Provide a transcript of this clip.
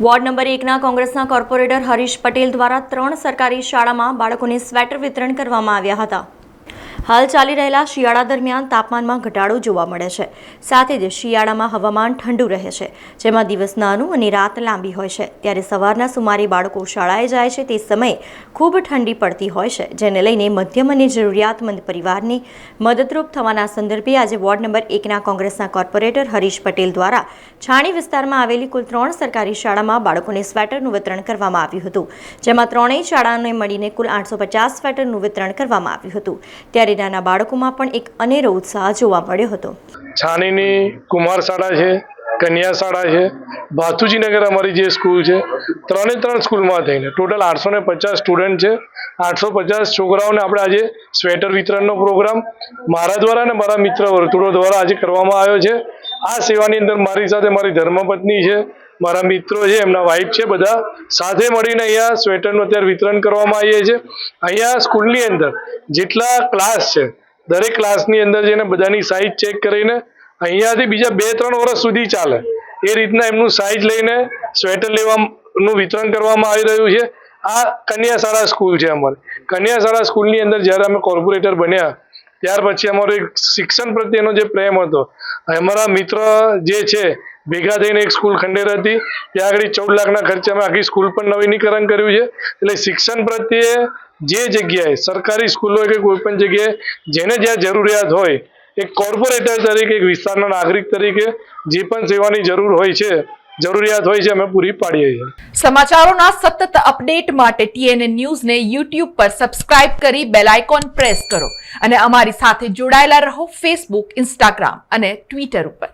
Ward number 1ના કોંગ્રેસના corporator Harish Patel દ્વારા 3 સરકારી શાળામાં બાળકોને સ્વેટર વિતરણ કરવામાં આવ્યા હતા। હાલ ચાલી રહેલા શિયાળા દરમિયાન તાપમાનમાં ઘટાડો જોવા મળે છે, સાથે જ શિયાળામાં હવામાન ઠંડુ રહે છે, જેમાં દિવસ નાનું અને રાત લાંબી હોય છે। ત્યારે સવારના સુમારે બાળકો શાળાએ જાય છે તે સમયે ખૂબ ઠંડી પડતી હોય છે, જેને લઈને મધ્યમ અને જરૂરિયાતમંદ પરિવારને મદદરૂપ થવાના સંદર્ભે આજે વોર્ડ નંબર 1ના કોંગ્રેસના કોર્પોરેટર હરીશ પટેલ દ્વારા છાણી વિસ્તારમાં આવેલી કુલ 3 સરકારી શાળામાં બાળકોને સ્વેટરનું વિતરણ કરવામાં આવ્યું હતું, જેમાં ત્રણેય શાળાઓને મળીને કુલ 850 સ્વેટરનું વિતરણ કરવામાં આવ્યું હતું। ત્યારે નાના બાળકોમાં પણ એક અનેરો ઉત્સાહ જોવા મળ્યો હતો। છાણીની કુમાર શાળા છે, કન્યા શાળા છે, ભાથુજીનગર અમારી જે સ્કૂલ છે, ત્રણે સ્કૂલમાં થઈને ટોટલ 850 સ્ટુડન્ટ છે। 850 છોકરાઓને આપણે આજે સ્વેટર વિતરણનો પ્રોગ્રામ મારા દ્વારા અને મારા મિત્ર વર્તુળો દ્વારા આજે કરવામાં આવ્યો છે। આ સેવાની અંદર મારી સાથે મારી ધર્મપત્ની છે, મારા મિત્રો છે, એમના વાઇફ છે, બધા સાથે મળીને અહીંયા સ્વેટરનું અત્યારે વિતરણ કરવામાં આવીએ છીએ। અહીંયા સ્કૂલની અંદર જેટલા ક્લાસ છે દરેક ક્લાસની અંદર જઈને બધાની સાઇઝ ચેક કરીને અહીંયાથી બીજા 2-3 વર્ષ સુધી ચાલે એ રીતના એમનું સાઇઝ લઈને સ્વેટર લેવાનું વિતરણ કરવામાં આવી રહ્યું છે। આ કન્યા શાળા સ્કૂલ છે અમારી। કન્યા શાળા સ્કૂલની અંદર જ્યારે અમે કોર્પોરેટર બન્યા ત્યાર પછી અમારો એક શિક્ષણ પ્રત્યેનો જે પ્રેમ હતો, અમારા મિત્ર જે છે ભેગા થઈને એક સ્કૂલ ખંડેર હતી, ત્યાં આગળ 14 લાખના ખર્ચે અમે આખી સ્કૂલ પણ નવીનીકરણ કર્યું છે। એટલે શિક્ષણ પ્રત્યે જે જગ્યાએ સરકારી સ્કૂલ હોય કે કોઈ પણ જગ્યાએ જેને જ્યાં જરૂરિયાત હોય, એક કોર્પોરેટર તરીકે એક વિસ્તારના નાગરિક તરીકે જે પણ સેવાની જરૂરિયાત હોય છે અમે પૂરી પાડીએ છીએ। સમાચારોના સતત અપડેટ માટે TNN ન્યૂઝને YouTube પર સબસ્ક્રાઇબ કરી બેલ આઇકોન પ્રેસ કરો અને અમારી સાથે જોડાયેલા રહો Facebook, Instagram અને Twitter ઉપર।